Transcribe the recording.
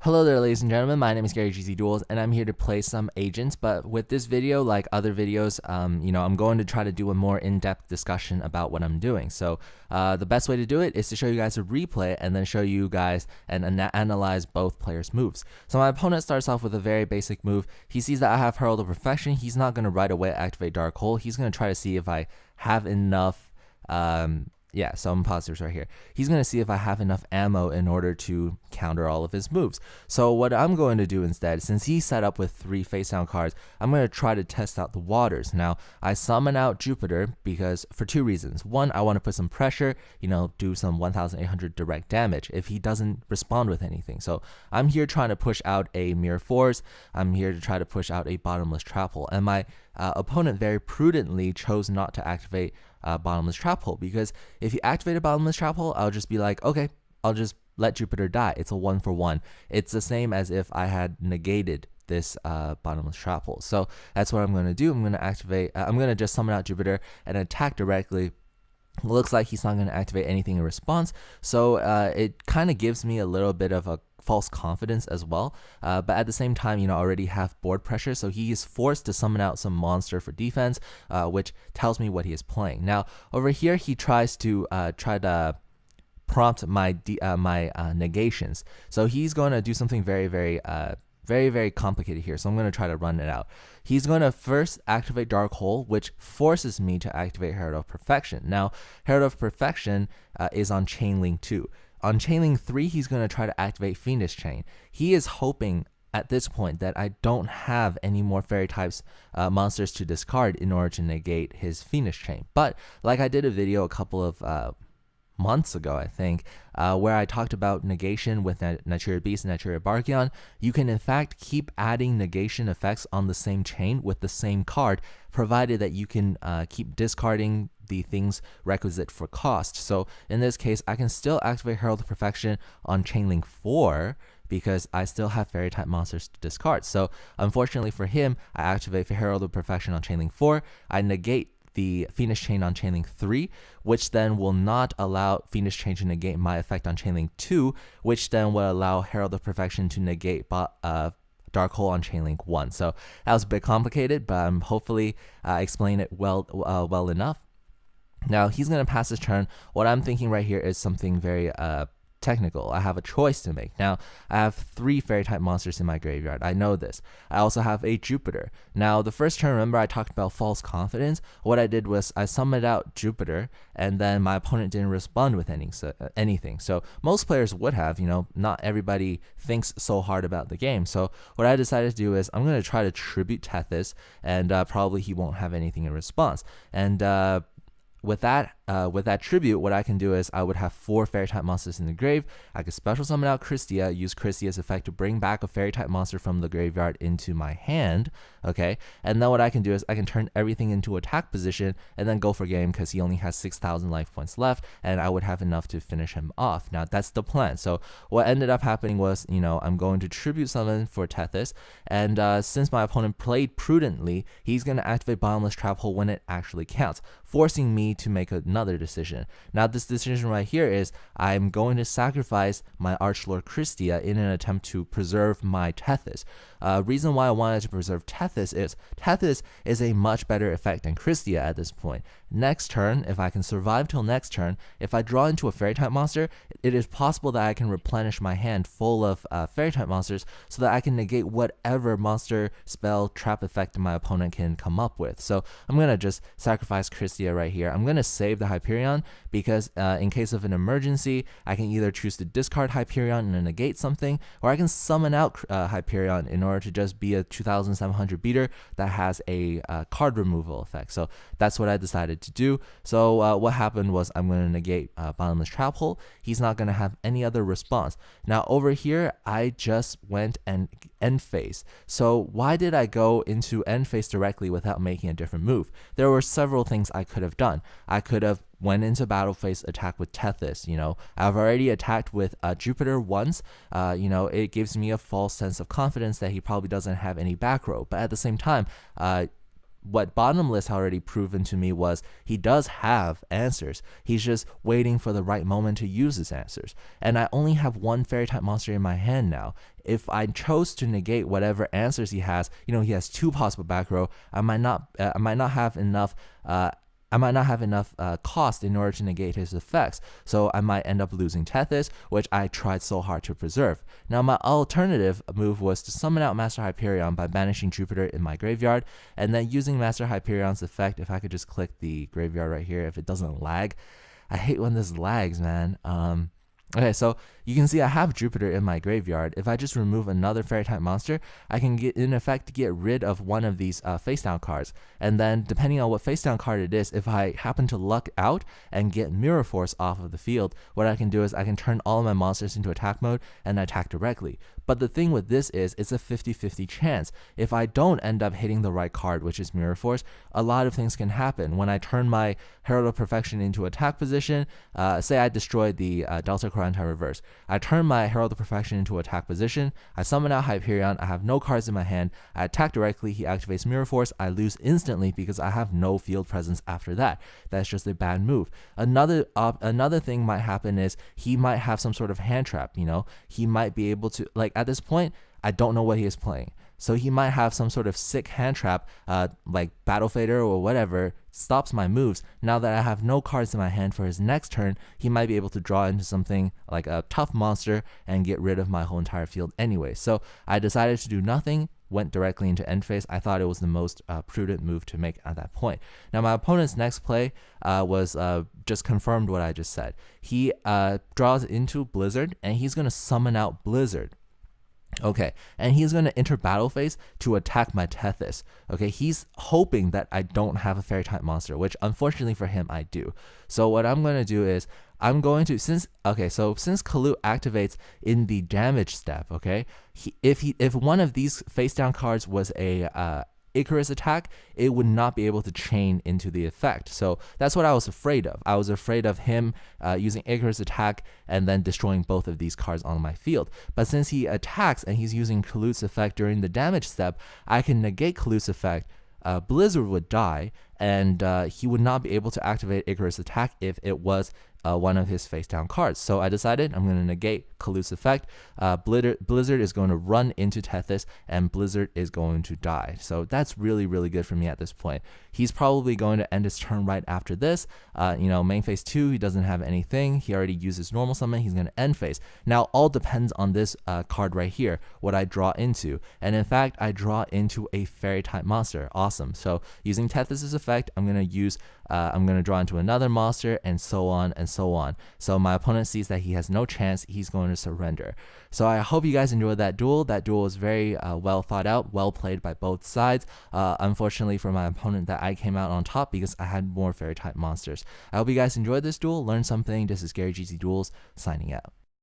Hello there, ladies and gentlemen. My name is Gary gzduel, and I'm here to play some agents. But with this video, like other videos, I'm going to try to do a more in-depth discussion about what I'm doing. So the best way to do it is to show you guys a replay and then show you guys and analyze both players' moves. So my opponent starts off with a very basic move. He sees that I have Herald of Perfection. He's not going to right away activate Dark Hole. He's going to try to see if I have enough. So I'm positives right here. He's going to see if I have enough ammo in order to counter all of his moves. So what I'm going to do instead, since he's set up with 3 face down cards, I'm going to try to test out the waters. Now, I summon out Jupiter because for 2 reasons. One, I want to put some pressure, do some 1,800 direct damage if he doesn't respond with anything. So I'm here trying to push out a Mirror Force. I'm here to try to push out a Bottomless Trap Hole. And my opponent very prudently chose not to activate Bottomless Trap Hole, because if you activate a Bottomless Trap Hole, I'll just be like, okay, I'll just let Jupiter die. It's a 1-for-1. It's the same as if I had negated this Bottomless Trap Hole. So that's what I'm going to do. I'm going to activate, I'm going to just summon out Jupiter and attack directly. It looks like he's not going to activate anything in response, so it kind of gives me a little bit of a false confidence as well, but at the same time, I already have board pressure, so he is forced to summon out some monster for defense, which tells me what he is playing. Now over here, he tries to prompt my negations, so he's going to do something very complicated here, so I'm going to try to run it out. He's going to first activate Dark Hole, which forces me to activate Herald of Perfection. Now, Herald of Perfection is on Chain Link 2. On Chain Link 3, he's going to try to activate Fiendish Chain. He is hoping at this point that I don't have any more fairy types monsters to discard in order to negate his Fiendish Chain. But like I did a video a couple of months ago, I think, where I talked about negation with Naturia Beast and Naturia Barkion, you can in fact keep adding negation effects on the same chain with the same card, provided that you can keep discarding the things requisite for cost. So in this case, I can still activate Herald of Perfection on Chainlink 4 because I still have fairy type monsters to discard. So unfortunately for him, I activate Herald of Perfection on Chainlink 4, I negate the Fiendish Chain on Chainlink 3, which then will not allow Fiendish Chain to negate my effect on Chainlink 2, which then will allow Herald of Perfection to negate Dark Hole on Chainlink 1. So that was a bit complicated, but I'm hopefully explain it well enough. Now he's going to pass his turn. What I'm thinking right here is something very technical. I have a choice to make. Now, I have 3 fairy type monsters in my graveyard. I know this. I also have a Jupiter. Now, the first turn, remember I talked about false confidence? What I did was I summoned out Jupiter, and then my opponent didn't respond with anything. So most players would have, not everybody thinks so hard about the game. So what I decided to do is I'm going to try to tribute Tethys, and probably he won't have anything in response. And with that tribute, what I can do is I would have 4 fairy type monsters in the grave. I could special summon out Christia, use Christia's effect to bring back a fairy type monster from the graveyard into my hand, okay? And then what I can do is I can turn everything into attack position and then go for game because he only has 6,000 life points left, and I would have enough to finish him off. Now that's the plan. So what ended up happening was, I'm going to tribute summon for Tethys, and since my opponent played prudently, he's going to activate Bottomless Trap Hole when it actually counts, forcing me to make another decision. Now this decision right here is I'm going to sacrifice my Archlord Christia in an attempt to preserve my Tethys. Reason why I wanted to preserve Tethys is a much better effect than Christia at this point. Next turn, if I can survive till next turn, if I draw into a fairy type monster, it is possible that I can replenish my hand full of fairy type monsters so that I can negate whatever monster spell trap effect my opponent can come up with. So I'm going to just sacrifice Christia right here. I'm going to save the Hyperion because in case of an emergency, I can either choose to discard Hyperion and negate something, or I can summon out Hyperion in order to just be a 2,700 beater that has a card removal effect. So that's what I decided to do. So what happened was I'm going to negate Bottomless Trap Hole. He's not going to have any other response. Now over here, I just went and end phase. So why did I go into end phase directly without making a different move? There were several things I could have done. I could have went into battle phase, attack with Tethys. I've already attacked with Jupiter once. It gives me a false sense of confidence that he probably doesn't have any back row. But at the same time, what Bottomless had already proven to me was he does have answers. He's just waiting for the right moment to use his answers. And I only have one fairy type monster in my hand now. If I chose to negate whatever answers he has, he has 2 possible back row. I might not have enough. I might not have enough cost in order to negate his effects, so I might end up losing Tethys, which I tried so hard to preserve. Now, my alternative move was to summon out Master Hyperion by banishing Jupiter in my graveyard, and then using Master Hyperion's effect. If I could just click the graveyard right here, if it doesn't lag. I hate when this lags, man. Okay, so you can see I have Jupiter in my graveyard. If I just remove another fairy type monster, I can in effect get rid of one of these face down cards. And then depending on what face down card it is, if I happen to luck out and get Mirror Force off of the field, what I can do is I can turn all of my monsters into attack mode and attack directly. But the thing with this is it's a 50-50 chance. If I don't end up hitting the right card, which is Mirror Force, a lot of things can happen. When I turn my Herald of Perfection into attack position, say I destroyed the Delta Quarantine Reverse. I turn my Herald of Perfection into attack position, I summon out Hyperion, I have no cards in my hand, I attack directly, he activates Mirror Force, I lose instantly because I have no field presence after that. That's just a bad move. Another thing might happen is he might have some sort of hand trap, he might be able to, like at this point, I don't know what he is playing. So he might have some sort of sick hand trap, like Battle Fader or whatever, stops my moves. Now that I have no cards in my hand for his next turn, he might be able to draw into something like a tough monster and get rid of my whole entire field anyway. So I decided to do nothing, went directly into end phase. I thought it was the most prudent move to make at that point. Now my opponent's next play was just confirmed what I just said. He draws into Blizzard and he's going to summon out Blizzard. Okay, and he's going to enter battle phase to attack my Tethys. Okay, he's hoping that I don't have a fairy type monster, which unfortunately for him I do. So what I'm going to do is I'm going to, since Kalut activates in the damage step, okay, if one of these face down cards was a Icarus attack, it would not be able to chain into the effect. So that's what I was afraid of. I was afraid of him using Icarus attack and then destroying both of these cards on my field. But since he attacks and he's using Kalut's effect during the damage step, I can negate Kalut's effect. Blizzard would die, and he would not be able to activate Icarus attack if it was one of his face down cards. So I decided I'm going to negate Kalut's effect. Blizzard is going to run into Tethys and Blizzard is going to die. So that's really, really good for me at this point. He's probably going to end his turn right after this. Main phase 2, he doesn't have anything. He already uses normal summon. He's going to end phase. Now, all depends on this card right here, what I draw into. And in fact, I draw into a fairy type monster. Awesome. So using Tethys' effect, I'm going to draw into another monster and so on and so on. So my opponent sees that he has no chance. He's going to surrender. So I hope you guys enjoyed that duel. That duel was very well thought out, well played by both sides. Unfortunately for my opponent, that I came out on top because I had more fairy type monsters. I hope you guys enjoyed this duel, learned something. This is Gary GZ Duels, signing out.